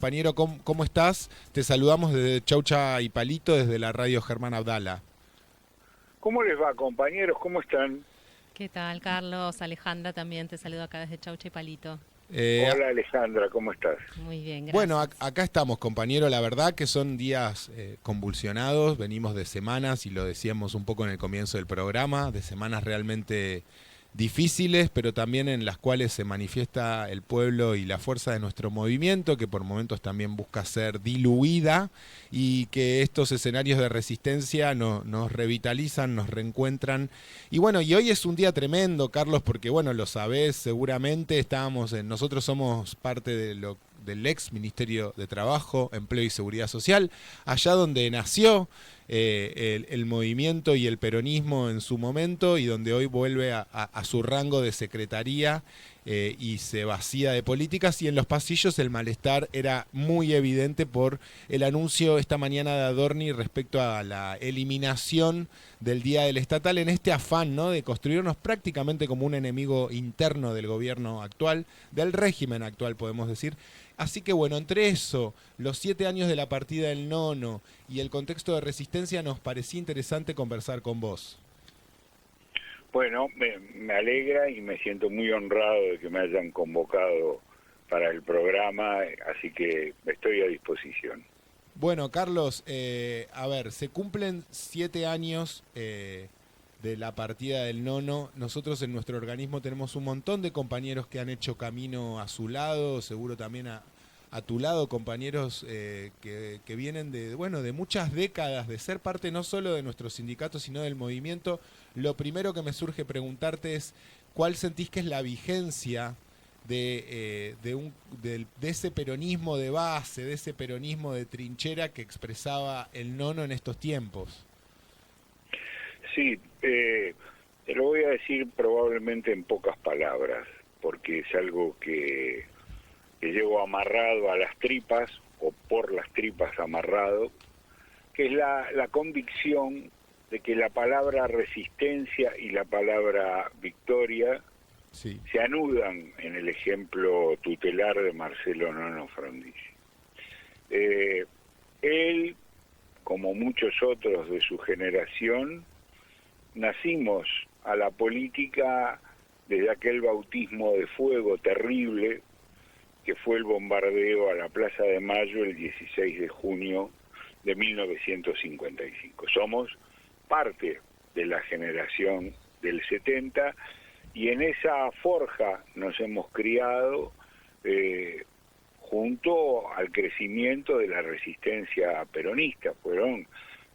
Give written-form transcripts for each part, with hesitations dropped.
Compañero, ¿cómo estás? Te saludamos desde Chaucha y Palito, desde la radio Germán Abdala. ¿Cómo les va, compañeros? ¿Cómo están? ¿Qué tal, Carlos? Alejandra también te saludo acá desde Chaucha y Palito. Eh, Hola, Alejandra, ¿cómo estás? Muy bien, bueno, gracias. acá estamos, compañero. La verdad que son días convulsionados. Venimos de semanas, y lo decíamos un poco en el comienzo del programa, de semanas realmente difíciles, pero también en las cuales se manifiesta el pueblo y la fuerza de nuestro movimiento, que por momentos también busca ser diluida, y que estos escenarios de resistencia nos revitalizan, nos reencuentran. Y bueno, y hoy es un día tremendo, Carlos, porque bueno, lo sabés seguramente, nosotros somos parte del ex Ministerio de Trabajo, Empleo y Seguridad Social, allá donde nació el movimiento y el peronismo en su momento, y donde hoy vuelve a su rango de secretaría, y se vacía de políticas, y en los pasillos el malestar era muy evidente por el anuncio esta mañana de Adorni respecto a la eliminación del Día del Estatal, en este afán, ¿no?, de construirnos prácticamente como un enemigo interno del gobierno actual, del régimen actual, podemos decir. Así que bueno, entre eso, los 7 años de la partida del nono y el contexto de resistencia, nos parecía interesante conversar con vos. Bueno, me alegra y me siento muy honrado de que me hayan convocado para el programa, así que estoy a disposición. Bueno, Carlos, a ver, se cumplen 7 años de la partida del nono. Nosotros en nuestro organismo tenemos un montón de compañeros que han hecho camino a su lado, seguro también a tu lado, compañeros que vienen bueno, de muchas décadas de ser parte no solo de nuestro sindicato, sino del movimiento. Lo primero que me surge preguntarte es, ¿cuál sentís que es la vigencia de ese peronismo de base, de ese peronismo de trinchera que expresaba el nono en estos tiempos? Sí, te lo voy a decir probablemente en pocas palabras, porque es algo que llevo amarrado a las tripas, o por las tripas amarrado, que es la convicción de que la palabra resistencia y la palabra victoria Sí. se anudan en el ejemplo tutelar de Marcelo Nono Frondizi. Eh, Él, como muchos otros de su generación, nacimos a la política desde aquel bautismo de fuego terrible que fue el bombardeo a la Plaza de Mayo el 16 de junio de 1955. Somos parte de la generación del 70, y en esa forja nos hemos criado, junto al crecimiento de la resistencia peronista. Fueron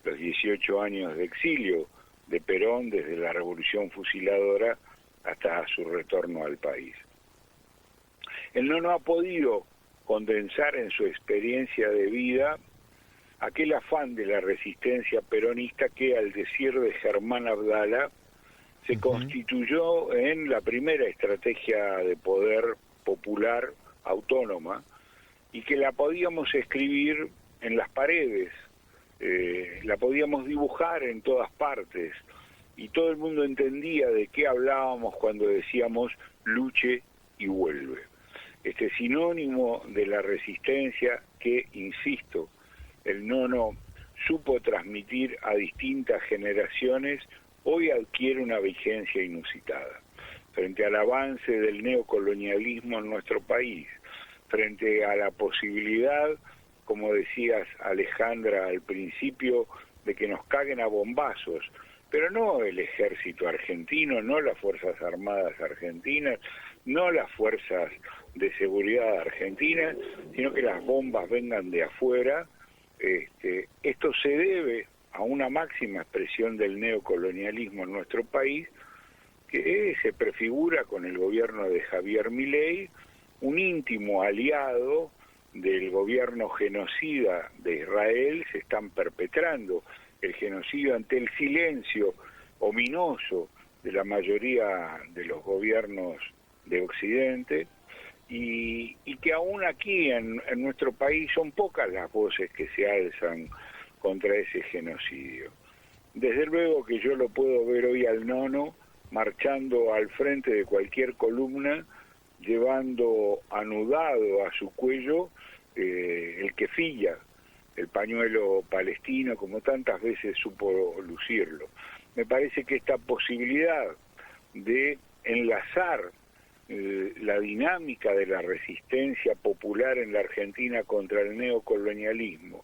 los 18 años de exilio de Perón, desde la Revolución Fusiladora hasta su retorno al país. Él no ha podido condensar en su experiencia de vida aquel afán de la resistencia peronista que, al decir de Germán Abdala, se constituyó en la primera estrategia de poder popular autónoma, y que la podíamos escribir en las paredes, la podíamos dibujar en todas partes, y todo el mundo entendía de qué hablábamos cuando decíamos luche y vuelve. Este sinónimo de la resistencia que, insisto, el nono supo transmitir a distintas generaciones, hoy adquiere una vigencia inusitada. Frente al avance del neocolonialismo en nuestro país, frente a la posibilidad, como decías, Alejandra, al principio, de que nos caguen a bombazos, pero no el ejército argentino, no las Fuerzas Armadas argentinas, no las fuerzas de seguridad argentinas, sino que las bombas vengan de afuera. Esto se debe a una máxima expresión del neocolonialismo en nuestro país, que se prefigura con el gobierno de Javier Milei, un íntimo aliado del gobierno genocida de Israel. Se están perpetrando el genocidio ante el silencio ominoso de la mayoría de los gobiernos de Occidente, y que aún aquí en nuestro país son pocas las voces que se alzan contra ese genocidio. Desde luego que yo lo puedo ver hoy al nono marchando al frente de cualquier columna, llevando anudado a su cuello el kefiyeh, el pañuelo palestino, como tantas veces supo lucirlo. Me parece que esta posibilidad de enlazar la dinámica de la resistencia popular en la Argentina contra el neocolonialismo,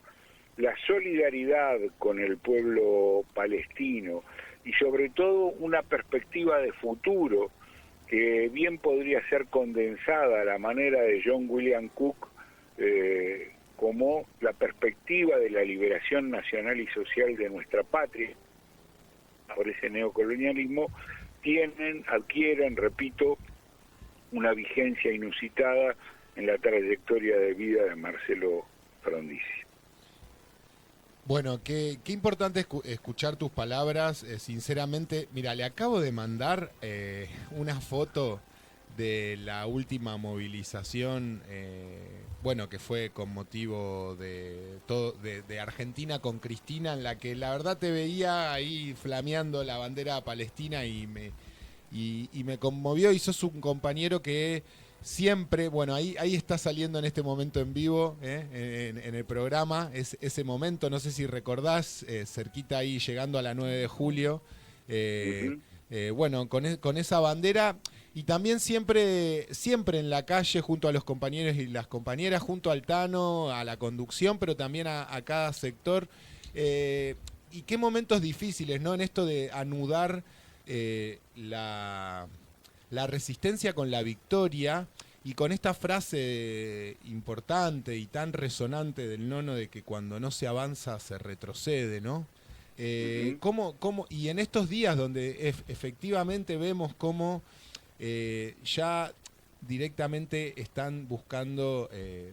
la solidaridad con el pueblo palestino y sobre todo una perspectiva de futuro que bien podría ser condensada a la manera de John William Cook como la perspectiva de la liberación nacional y social de nuestra patria por ese neocolonialismo, adquieren, repito, una vigencia inusitada en la trayectoria de vida de Marcelo Frondizi. Bueno, qué importante escuchar tus palabras, sinceramente. Mira, le acabo de mandar una foto de la última movilización, bueno, que fue con motivo de Argentina con Cristina, en la que la verdad te veía ahí flameando la bandera palestina y me conmovió, y sos un compañero que siempre, bueno, ahí está saliendo en este momento en vivo, en el programa, es ese momento, no sé si recordás, cerquita ahí llegando a la 9 de julio, bueno, con esa bandera, y también siempre en la calle junto a los compañeros y las compañeras, junto al Tano, a la conducción, pero también a cada sector, y qué momentos difíciles, ¿no? En esto de anudar la resistencia con la victoria, y con esta frase importante y tan resonante del Nono de que cuando no se avanza se retrocede, ¿no? Y en estos días donde efectivamente vemos cómo ya directamente están buscando,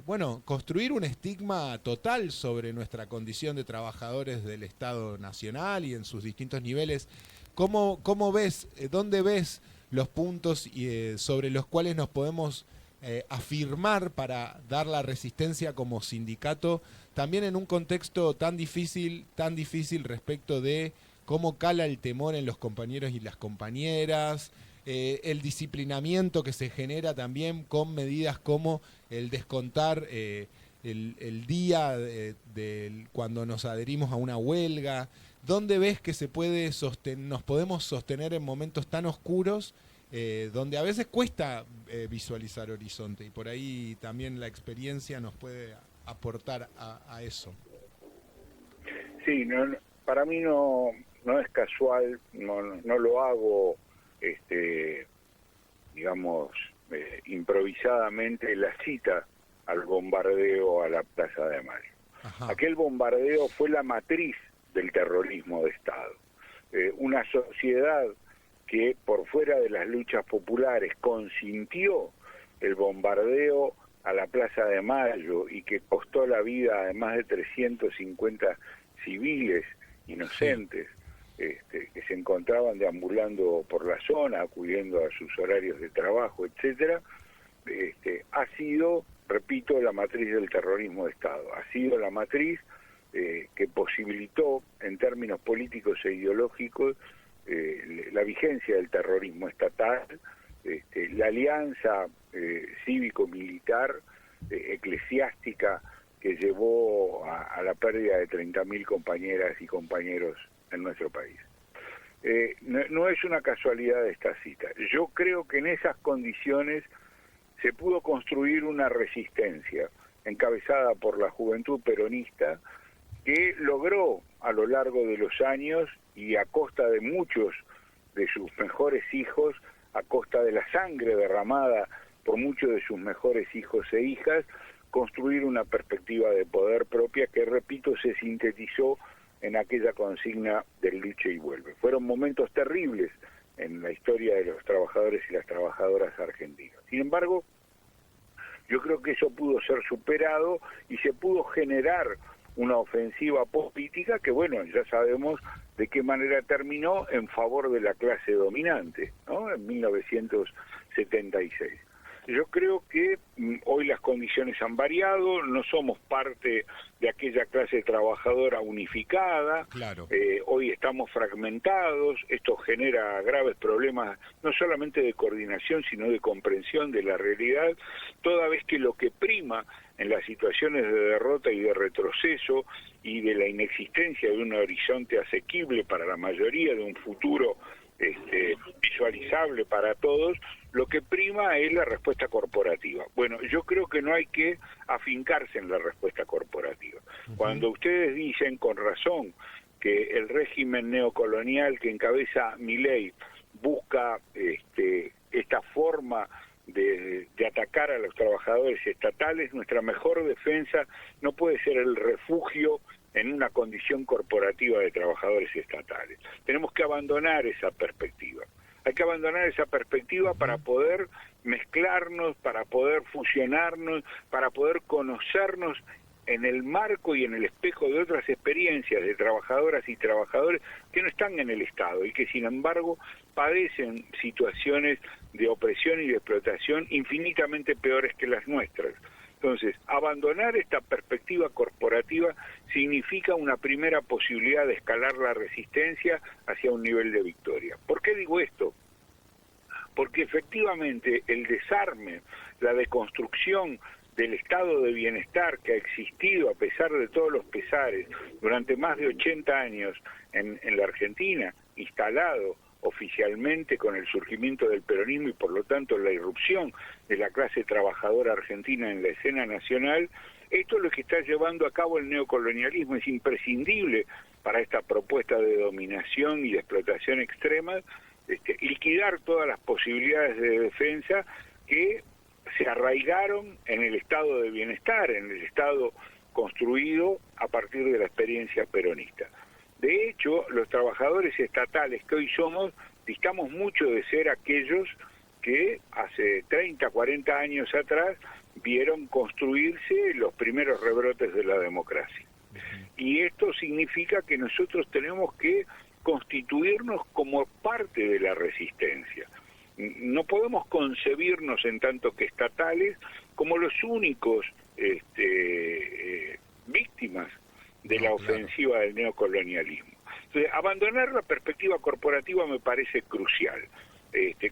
bueno, construir un estigma total sobre nuestra condición de trabajadores del Estado Nacional y en sus distintos niveles. ¿Cómo ves, dónde ves los puntos sobre los cuales nos podemos afirmar para dar la resistencia como sindicato, también en un contexto tan difícil respecto de cómo cala el temor en los compañeros y las compañeras, el disciplinamiento que se genera también con medidas como el descontar el día cuando nos adherimos a una huelga? ¿Dónde ves que nos podemos sostener en momentos tan oscuros, donde a veces cuesta visualizar horizonte, y por ahí también la experiencia nos puede aportar a eso? Sí, para mí no es casual, no lo hago, digamos, improvisadamente, la cita al bombardeo a la Plaza de Mayo. Ajá. Aquel bombardeo fue la matriz del terrorismo de Estado. Una sociedad que por fuera de las luchas populares consintió el bombardeo a la Plaza de Mayo y que costó la vida a más de 350 civiles inocentes, que se encontraban deambulando por la zona, acudiendo a sus horarios de trabajo, etcétera, ha sido, repito, la matriz del terrorismo de Estado. Ha sido la matriz que posibilitó, en términos políticos e ideológicos, la vigencia del terrorismo estatal, la alianza cívico-militar, eclesiástica, que llevó a la pérdida de 30.000 compañeras y compañeros en nuestro país. No es una casualidad esta cita. Yo creo que en esas condiciones se pudo construir una resistencia encabezada por la juventud peronista, que logró a lo largo de los años y a costa de muchos de sus mejores hijos, a costa de la sangre derramada por muchos de sus mejores hijos e hijas, construir una perspectiva de poder propia que, repito, se sintetizó en aquella consigna del lucha y vuelve. Fueron momentos terribles en la historia de los trabajadores y las trabajadoras argentinas. Sin embargo, yo creo que eso pudo ser superado y se pudo generar una ofensiva política que, bueno, ya sabemos de qué manera terminó en favor de la clase dominante, ¿no? En 1976. Yo creo que hoy las condiciones han variado, no somos parte de aquella clase trabajadora unificada, claro. Hoy estamos fragmentados, esto genera graves problemas no solamente de coordinación, sino de comprensión de la realidad, toda vez que lo que prima en las situaciones de derrota y de retroceso y de la inexistencia de un horizonte asequible para la mayoría, de un futuro visualizable para todos, lo que prima es la respuesta corporativa. Bueno, yo creo que no hay que afincarse en la respuesta corporativa. Cuando ustedes dicen con razón que el régimen neocolonial que encabeza Milei busca esta forma de atacar a los trabajadores estatales, nuestra mejor defensa no puede ser el refugio en una condición corporativa de trabajadores estatales. Tenemos que abandonar esa perspectiva. Hay que abandonar esa perspectiva para poder mezclarnos, para poder fusionarnos, para poder conocernos en el marco y en el espejo de otras experiencias de trabajadoras y trabajadores que no están en el Estado y que sin embargo padecen situaciones de opresión y de explotación infinitamente peores que las nuestras. Entonces, abandonar esta perspectiva corporativa significa una primera posibilidad de escalar la resistencia hacia un nivel de victoria. ¿Por qué digo esto? Porque efectivamente el desarme, la deconstrucción del estado de bienestar que ha existido a pesar de todos los pesares durante más de 80 años en la Argentina, instalado oficialmente con el surgimiento del peronismo y por lo tanto la irrupción de la clase trabajadora argentina en la escena nacional, esto es lo que está llevando a cabo el neocolonialismo. Es imprescindible para esta propuesta de dominación y de explotación extrema liquidar todas las posibilidades de defensa que se arraigaron en el estado de bienestar, en el estado construido a partir de la experiencia peronista. De hecho, los trabajadores estatales que hoy somos, distamos mucho de ser aquellos que hace 30, 40 años atrás vieron construirse los primeros rebrotes de la democracia. Y esto significa que nosotros tenemos que constituirnos como parte de la resistencia. No podemos concebirnos en tanto que estatales como los únicos víctimas de la ofensiva del neocolonialismo. Entonces, abandonar la perspectiva corporativa me parece crucial.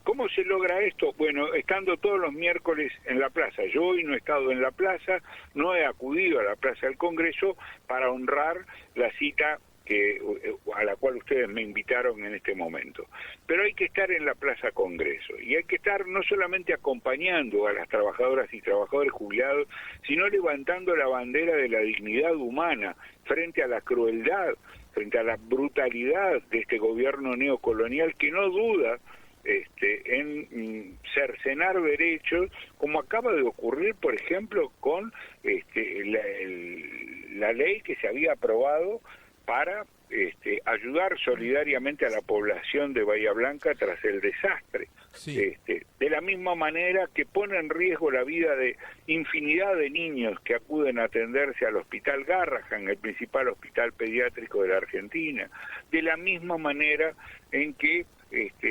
¿Cómo se logra esto? Bueno, estando todos los miércoles en la plaza. Yo hoy no he estado en la plaza, no he acudido a la Plaza del Congreso para honrar la cita a la cual ustedes me invitaron en este momento. Pero hay que estar en la Plaza Congreso y hay que estar no solamente acompañando a las trabajadoras y trabajadores jubilados, sino levantando la bandera de la dignidad humana frente a la crueldad, frente a la brutalidad de este gobierno neocolonial que no duda en cercenar derechos, como acaba de ocurrir, por ejemplo, con la ley que se había aprobado para ayudar solidariamente a la población de Bahía Blanca tras el desastre. Sí. De la misma manera que pone en riesgo la vida de infinidad de niños que acuden a atenderse al Hospital Garrahan, el principal hospital pediátrico de la Argentina. De la misma manera en que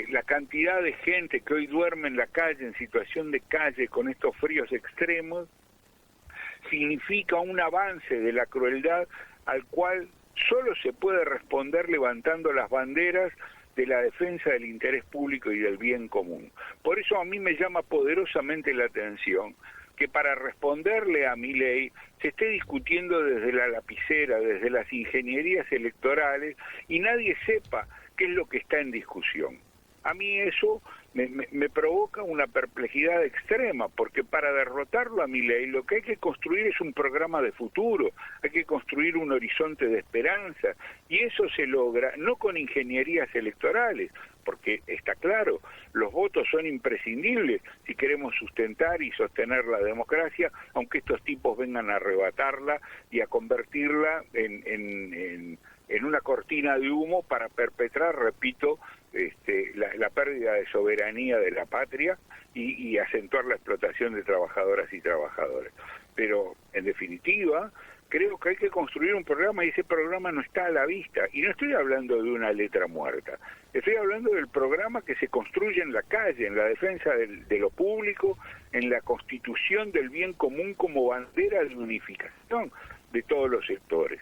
la cantidad de gente que hoy duerme en la calle, en situación de calle, con estos fríos extremos, significa un avance de la crueldad al cual solo se puede responder levantando las banderas de la defensa del interés público y del bien común. Por eso a mí me llama poderosamente la atención que para responderle a Milei se esté discutiendo desde la lapicera, desde las ingenierías electorales, y nadie sepa qué es lo que está en discusión. A mí eso me provoca una perplejidad extrema, porque para derrotarlo a Milei lo que hay que construir es un programa de futuro, hay que construir un horizonte de esperanza, y eso se logra no con ingenierías electorales, porque está claro, los votos son imprescindibles si queremos sustentar y sostener la democracia, aunque estos tipos vengan a arrebatarla y a convertirla en una cortina de humo para perpetrar, repito, la pérdida de soberanía de la patria y acentuar la explotación de trabajadoras y trabajadores. Pero, en definitiva, creo que hay que construir un programa y ese programa no está a la vista. Y no estoy hablando de una letra muerta, estoy hablando del programa que se construye en la calle, en la defensa de lo público, en la constitución del bien común como bandera de unificación de todos los sectores.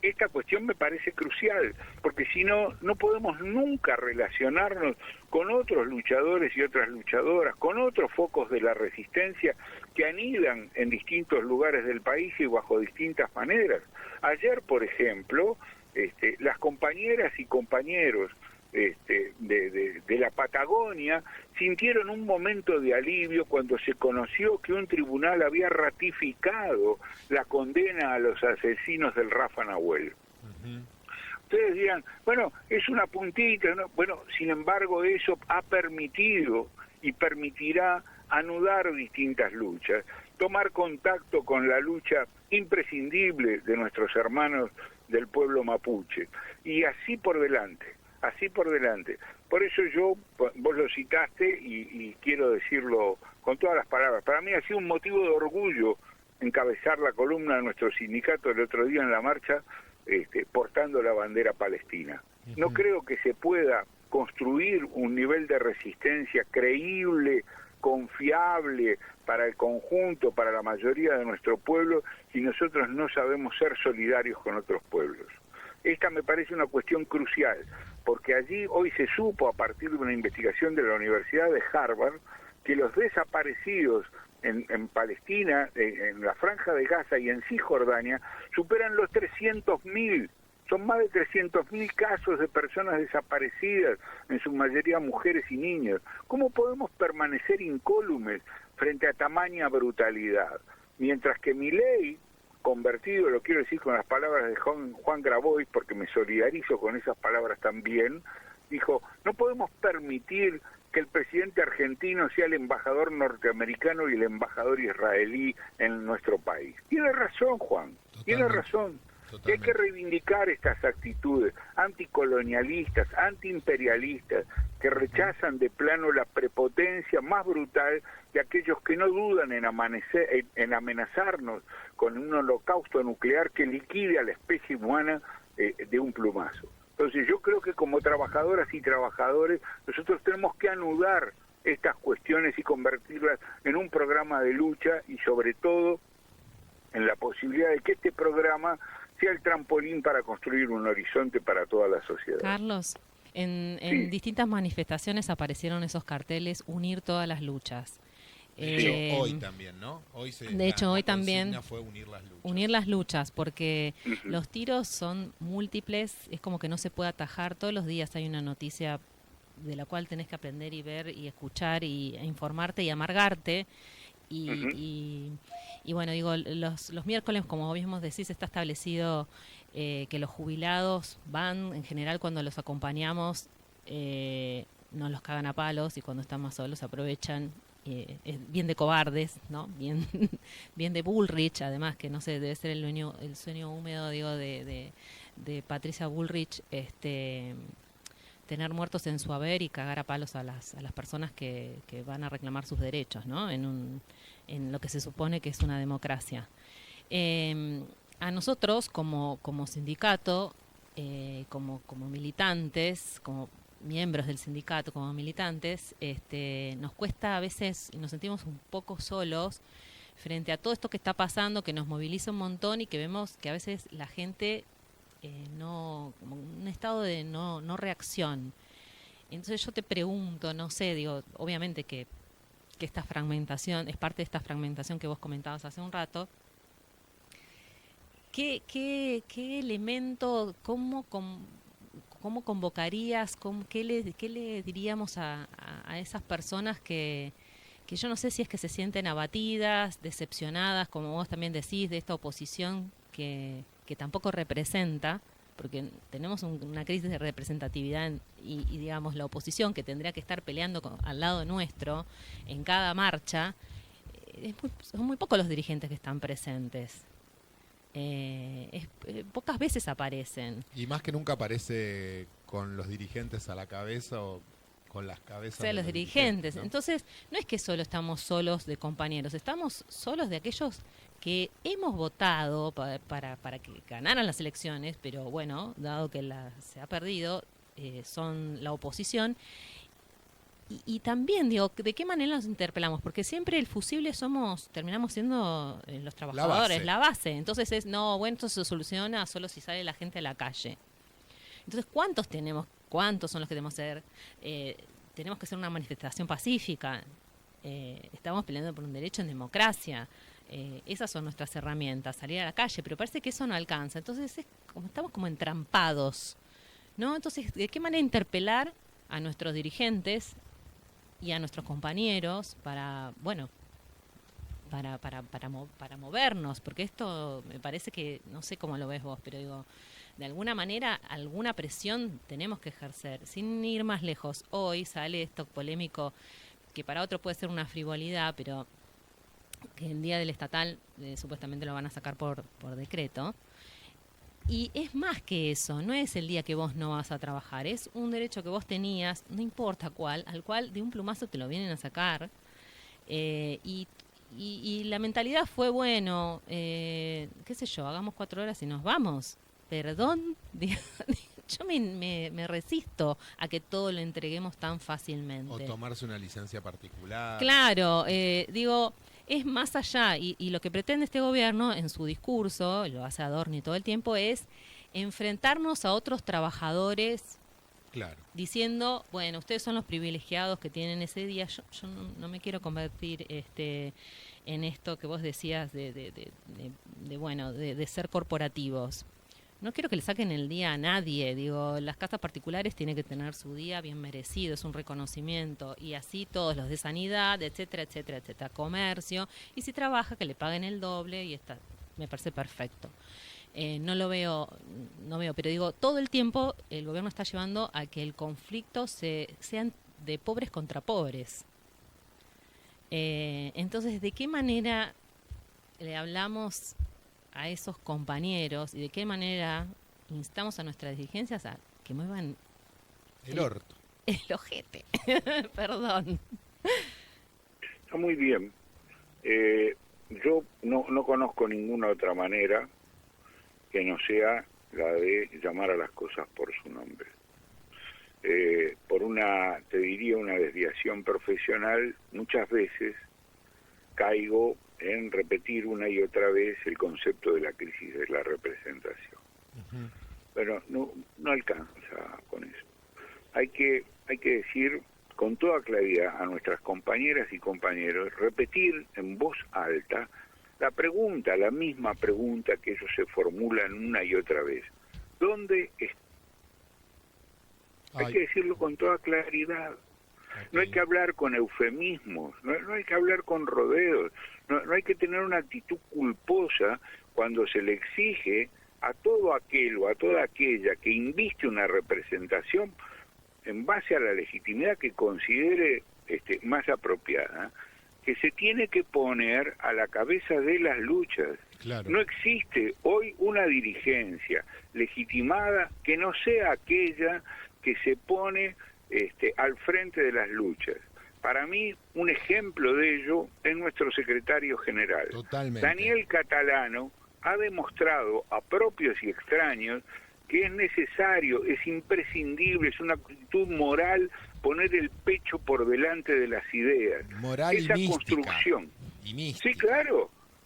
Esta cuestión cuestión me parece crucial, porque si no, no podemos nunca relacionarnos con otros luchadores y otras luchadoras, con otros focos de la resistencia que anidan en distintos lugares del país y bajo distintas maneras. Ayer, por ejemplo, las compañeras y compañeros de la Patagonia sintieron un momento de alivio cuando se conoció que un tribunal había ratificado la condena a los asesinos del Rafa Nahuel. Ustedes dirán, bueno, es una puntita, ¿no? Bueno, sin embargo, eso ha permitido y permitirá anudar distintas luchas, tomar contacto con la lucha imprescindible de nuestros hermanos del pueblo mapuche, y así por delante. Así por delante. Por eso vos lo citaste y quiero decirlo con todas las palabras. Para mí ha sido un motivo de orgullo encabezar la columna de nuestro sindicato el otro día en la marcha, portando la bandera palestina. No creo que se pueda construir un nivel de resistencia creíble, confiable para el conjunto, para la mayoría de nuestro pueblo, si nosotros no sabemos ser solidarios con otros pueblos. Esta me parece una cuestión crucial, porque allí hoy se supo, a partir de una investigación de la Universidad de Harvard, que los desaparecidos en Palestina, en la Franja de Gaza y en Cisjordania, superan los 300.000. Son más de 300.000 casos de personas desaparecidas, en su mayoría mujeres y niños. ¿Cómo podemos permanecer incólumes frente a tamaña brutalidad? Mientras que Milei, convertido, lo quiero decir con las palabras de Juan Grabois, porque me solidarizo con esas palabras también, dijo, no podemos permitir que el presidente argentino sea el embajador norteamericano y el embajador israelí en nuestro país. Tiene razón, Juan, tiene razón. Y hay que reivindicar estas actitudes anticolonialistas, antiimperialistas, que rechazan de plano la prepotencia más brutal de aquellos que no dudan en amenazarnos con un holocausto nuclear que liquide a la especie humana de un plumazo. Entonces yo creo que como trabajadoras y trabajadores nosotros tenemos que anudar estas cuestiones y convertirlas en un programa de lucha y sobre todo en la posibilidad de que este programa sea el trampolín para construir un horizonte para toda la sociedad. Carlos, en distintas manifestaciones aparecieron esos carteles, unir todas las luchas. Hoy también, ¿no? Hoy hoy también fue unir las luchas. Unir las luchas, porque los tiros son múltiples, es como que no se puede atajar. Todos los días hay una noticia de la cual tenés que aprender y ver y escuchar e informarte y amargarte. Y bueno, digo, los miércoles, como vos mismos decís, está establecido que los jubilados van, en general cuando los acompañamos, nos los cagan a palos, y cuando están más solos aprovechan. Es bien de cobardes, ¿no? Bien de Bullrich, además, que no sé, debe ser el sueño húmedo, digo, de Patricia Bullrich, tener muertos en su haber y cagar a palos a las personas que van a reclamar sus derechos, ¿no? En lo que se supone que es una democracia. A nosotros, como sindicato, como militantes, como miembros del sindicato, como militantes, nos cuesta a veces, y nos sentimos un poco solos frente a todo esto que está pasando, que nos moviliza un montón y que vemos que a veces la gente como un estado de no reacción. Entonces yo te pregunto, no sé, digo, obviamente que esta fragmentación es parte de esta fragmentación que vos comentabas hace un rato. ¿Qué elemento, cómo convocarías, qué le diríamos a esas personas que yo no sé si es que se sienten abatidas, decepcionadas, como vos también decís, de esta oposición que tampoco representa, porque tenemos una crisis de representatividad y digamos la oposición que tendría que estar peleando al lado nuestro en cada marcha, son muy pocos los dirigentes que están presentes. Pocas veces aparecen. Y más que nunca aparece con los dirigentes a la cabeza o con las cabezas de los dirigentes, ¿no? Entonces, no es que solo estamos solos de compañeros, estamos solos de aquellos que hemos votado para que ganaran las elecciones, pero bueno, dado que se ha perdido, son la oposición. y también, digo, ¿de qué manera nos interpelamos? Porque siempre el fusible terminamos siendo los trabajadores, la base. Entonces esto se soluciona solo si sale la gente a la calle. Entonces, ¿cuántos tenemos? ¿Cuántos son los que tenemos que hacer? Tenemos que hacer una manifestación pacífica. Estamos peleando por un derecho en democracia. Esas son nuestras herramientas, salir a la calle, pero parece que eso no alcanza. Entonces, estamos como entrampados, ¿no? Entonces, ¿de qué manera interpelar a nuestros dirigentes y a nuestros compañeros para movernos? Porque esto me parece que, no sé cómo lo ves vos, pero digo, de alguna manera, alguna presión tenemos que ejercer. Sin ir más lejos, hoy sale esto polémico, que para otros puede ser una frivolidad, pero que el día del estatal supuestamente lo van a sacar por decreto. Y es más que eso, no es el día que vos no vas a trabajar, es un derecho que vos tenías, no importa cuál, al cual de un plumazo te lo vienen a sacar. Y la mentalidad fue, bueno, qué sé yo, hagamos 4 horas y nos vamos. Perdón, yo me resisto a que todo lo entreguemos tan fácilmente. O tomarse una licencia particular. Claro, digo, es más allá, y lo que pretende este gobierno en su discurso, lo hace Adorni todo el tiempo, es enfrentarnos a otros trabajadores, claro, diciendo, bueno, ustedes son los privilegiados que tienen ese día. Yo no me quiero convertir en esto que vos decías de ser corporativos. No quiero que le saquen el día a nadie. Digo, las casas particulares tienen que tener su día bien merecido, es un reconocimiento. Y así todos los de sanidad, etcétera, etcétera, etcétera. Comercio. Y si trabaja, que le paguen el doble y está. Me parece perfecto. No veo, pero digo, todo el tiempo el gobierno está llevando a que el conflicto sean de pobres contra pobres. Entonces, ¿de qué manera le hablamos a esos compañeros y de qué manera instamos a nuestras dirigencias a que muevan el orto, el ojete? Perdón. Está muy bien. Yo no conozco ninguna otra manera que no sea la de llamar a las cosas por su nombre. Por una desviación profesional, muchas veces caigo en repetir una y otra vez el concepto de la crisis de la representación. Uh-huh. Pero no alcanza con eso. Hay que decir con toda claridad a nuestras compañeras y compañeros, repetir en voz alta la misma pregunta que ellos se formulan una y otra vez. ¿Dónde está? Hay que decirlo con toda claridad. Okay. No hay que hablar con eufemismos, no hay que hablar con rodeos, no hay que tener una actitud culposa cuando se le exige a todo aquel o a toda aquella que inviste una representación en base a la legitimidad que considere más apropiada, que se tiene que poner a la cabeza de las luchas. Claro. No existe hoy una dirigencia legitimada que no sea aquella que se pone al frente de las luchas. Para mí, un ejemplo de ello es nuestro secretario general. Totalmente. Daniel Catalano ha demostrado a propios y extraños que es necesario, es imprescindible, es una actitud moral poner el pecho por delante de las ideas. Moral esa y mística. Construcción. Y mística.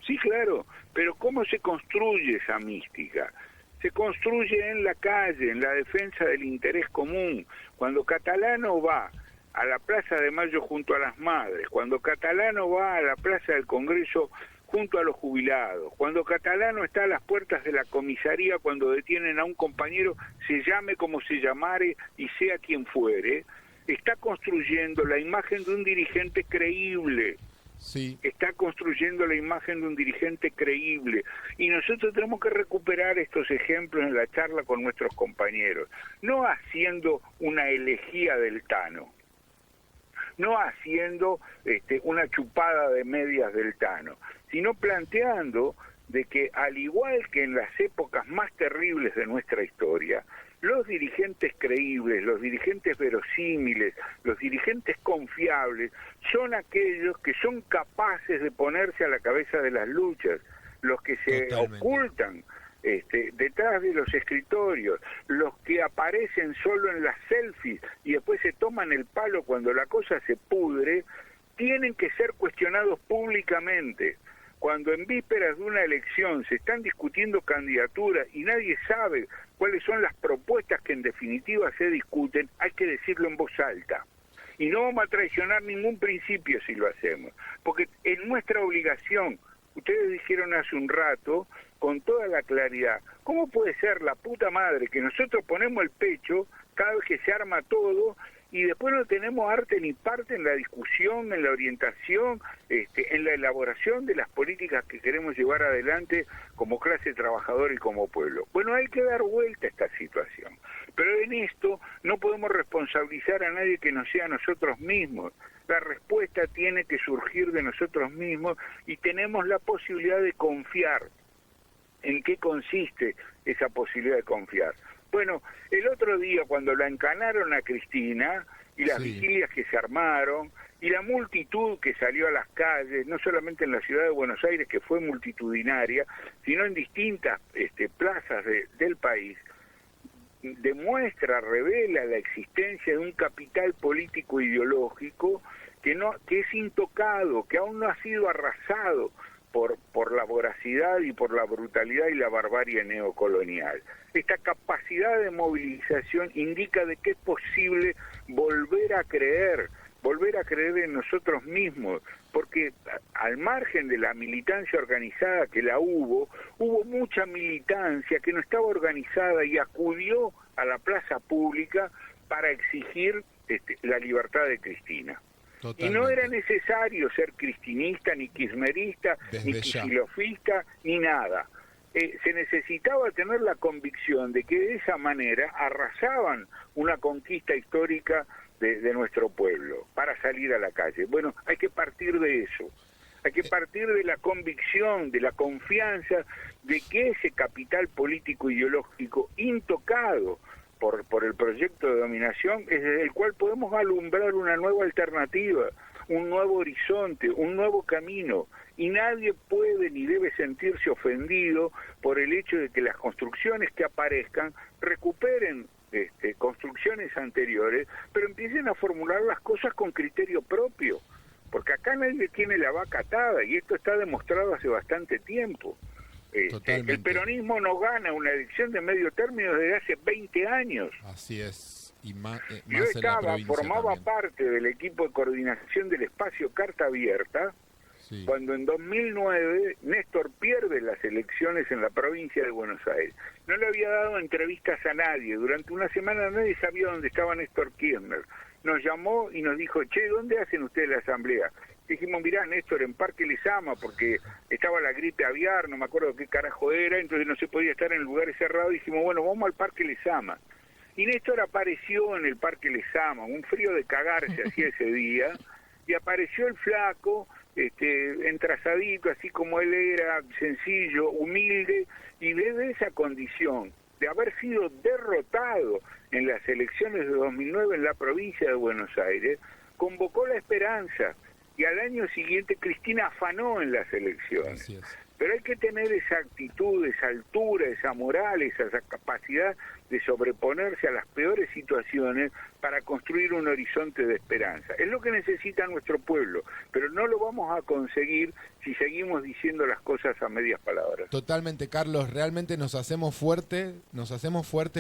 Sí, claro. Pero ¿cómo se construye esa mística? Se construye en la calle, en la defensa del interés común. Cuando Catalano va a la Plaza de Mayo junto a las madres, cuando Catalano va a la Plaza del Congreso junto a los jubilados, cuando Catalano está a las puertas de la comisaría cuando detienen a un compañero, se llame como se llamare y sea quien fuere, está construyendo la imagen de un dirigente creíble. Sí. Está construyendo la imagen de un dirigente creíble. Y nosotros tenemos que recuperar estos ejemplos en la charla con nuestros compañeros, no haciendo una elegía del Tano, no haciendo una chupada de medias del Tano, sino planteando de que, al igual que en las épocas más terribles de nuestra historia, los dirigentes creíbles, los dirigentes verosímiles, los dirigentes confiables, son aquellos que son capaces de ponerse a la cabeza de las luchas. Los que se ocultan detrás de los escritorios, los que aparecen solo en las selfies y después se toman el palo cuando la cosa se pudre, tienen que ser cuestionados públicamente. Cuando en vísperas de una elección se están discutiendo candidaturas y nadie sabe cuáles son las propuestas que en definitiva se discuten, hay que decirlo en voz alta. Y no vamos a traicionar ningún principio si lo hacemos, porque es nuestra obligación. Ustedes dijeron hace un rato, con toda la claridad, ¿cómo puede ser la puta madre que nosotros ponemos el pecho cada vez que se arma todo y después no tenemos arte ni parte en la discusión, en la orientación, en la elaboración de las políticas que queremos llevar adelante como clase trabajadora y como pueblo? Bueno, hay que dar vuelta a esta situación. Pero en esto no podemos responsabilizar a nadie que no sea nosotros mismos. La respuesta tiene que surgir de nosotros mismos y tenemos la posibilidad de confiar. ¿En qué consiste esa posibilidad de confiar? Bueno, el otro día cuando la encanaron a Cristina y las vigilias que se armaron y la multitud que salió a las calles, no solamente en la ciudad de Buenos Aires, que fue multitudinaria, sino en distintas plazas del país, demuestra, revela la existencia de un capital político ideológico que es intocado, que aún no ha sido arrasado por la voracidad y por la brutalidad y la barbarie neocolonial. Esta capacidad de movilización indica de que es posible volver a creer en nosotros mismos, porque al margen de la militancia organizada que la hubo mucha militancia que no estaba organizada y acudió a la plaza pública para exigir la libertad de Cristina. Totalmente. Y no era necesario ser cristinista, ni kirchnerista, ni kicilofista, ni nada. Se necesitaba tener la convicción de que de esa manera arrasaban una conquista histórica de nuestro pueblo para salir a la calle. Bueno, hay que partir de eso. Hay que partir de la convicción, de la confianza de que ese capital político ideológico intocado por el proyecto de dominación es desde el cual podemos alumbrar una nueva alternativa, un nuevo horizonte, un nuevo camino, y nadie puede ni debe sentirse ofendido por el hecho de que las construcciones que aparezcan recuperen construcciones anteriores, pero empiecen a formular las cosas con criterio propio, porque acá nadie tiene la vaca atada, y esto está demostrado hace bastante tiempo. El peronismo no gana una elección de medio término desde hace 20 años. Así es. Y más Yo formaba también parte del equipo de coordinación del espacio Carta Abierta, cuando en 2009 Néstor pierde las elecciones en la provincia de Buenos Aires. No le había dado entrevistas a nadie. Durante una semana nadie sabía dónde estaba Néstor Kirchner. Nos llamó y nos dijo, che, ¿dónde hacen ustedes la asamblea? Dijimos, mirá, Néstor, en Parque Lezama, porque estaba la gripe aviar, no me acuerdo qué carajo era, entonces no se podía estar en lugares cerrados. Dijimos, bueno, vamos al Parque Lezama. Y Néstor apareció en el Parque Lezama, un frío de cagarse hacía ese día, y apareció el flaco, entrazadito, así como él era, sencillo, humilde, y desde esa condición de haber sido derrotado en las elecciones de 2009 en la provincia de Buenos Aires, convocó la esperanza, y al año siguiente Cristina afanó en las elecciones. Pero hay que tener esa actitud, esa altura, esa moral, esa capacidad de sobreponerse a las peores situaciones para construir un horizonte de esperanza. Es lo que necesita nuestro pueblo, pero no lo vamos a conseguir si seguimos diciendo las cosas a medias palabras. Totalmente, Carlos, realmente nos hacemos fuertes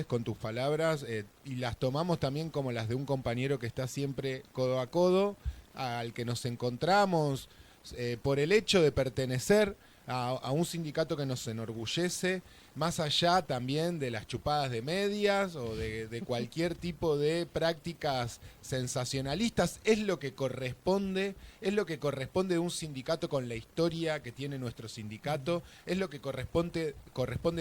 con tus palabras y las tomamos también como las de un compañero que está siempre codo a codo, al que nos encontramos por el hecho de pertenecer a un sindicato que nos enorgullece, más allá también de las chupadas de medias o de cualquier tipo de prácticas sensacionalistas. Es lo que corresponde de un sindicato con la historia que tiene nuestro sindicato, es lo que corresponde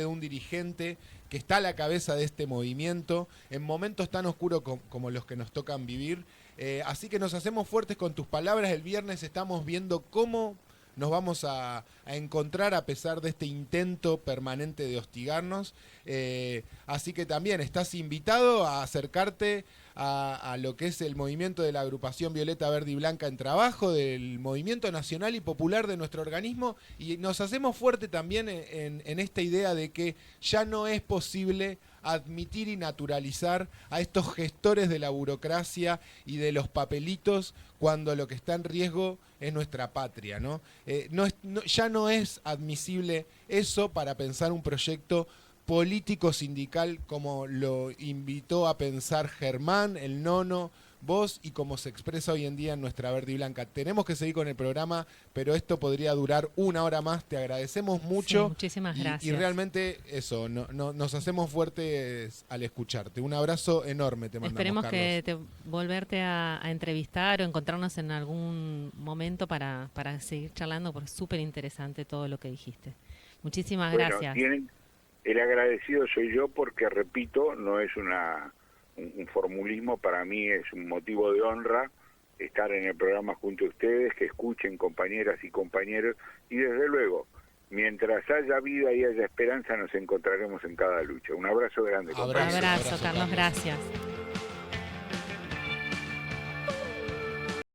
de un dirigente que está a la cabeza de este movimiento en momentos tan oscuros como los que nos tocan vivir. Así que nos hacemos fuertes con tus palabras. El viernes estamos viendo cómo nos vamos a encontrar a pesar de este intento permanente de hostigarnos. Así que también estás invitado a acercarte a lo que es el movimiento de la agrupación Violeta Verde y Blanca en Trabajo, del movimiento nacional y popular de nuestro organismo, y nos hacemos fuerte también en esta idea de que ya no es posible admitir y naturalizar a estos gestores de la burocracia y de los papelitos cuando lo que está en riesgo es nuestra patria, ¿no? Ya no es admisible eso para pensar un proyecto político sindical como lo invitó a pensar Germán, el Nono, vos y como se expresa hoy en día en nuestra Verde y Blanca. Tenemos que seguir con el programa, pero esto podría durar 1 hora más. Te agradecemos mucho. Sí, muchísimas gracias. Y realmente eso, nos hacemos fuertes al escucharte. Un abrazo enorme te mandamos, Esperemos Carlos. que volverte a entrevistar o encontrarnos en algún momento para seguir charlando, porque es súper interesante todo lo que dijiste. Muchísimas gracias. El agradecido soy yo porque, repito, no es un formulismo, para mí es un motivo de honra estar en el programa junto a ustedes, que escuchen compañeras y compañeros, y desde luego, mientras haya vida y haya esperanza, nos encontraremos en cada lucha. Un abrazo grande. Abrazo, Carlos, gracias.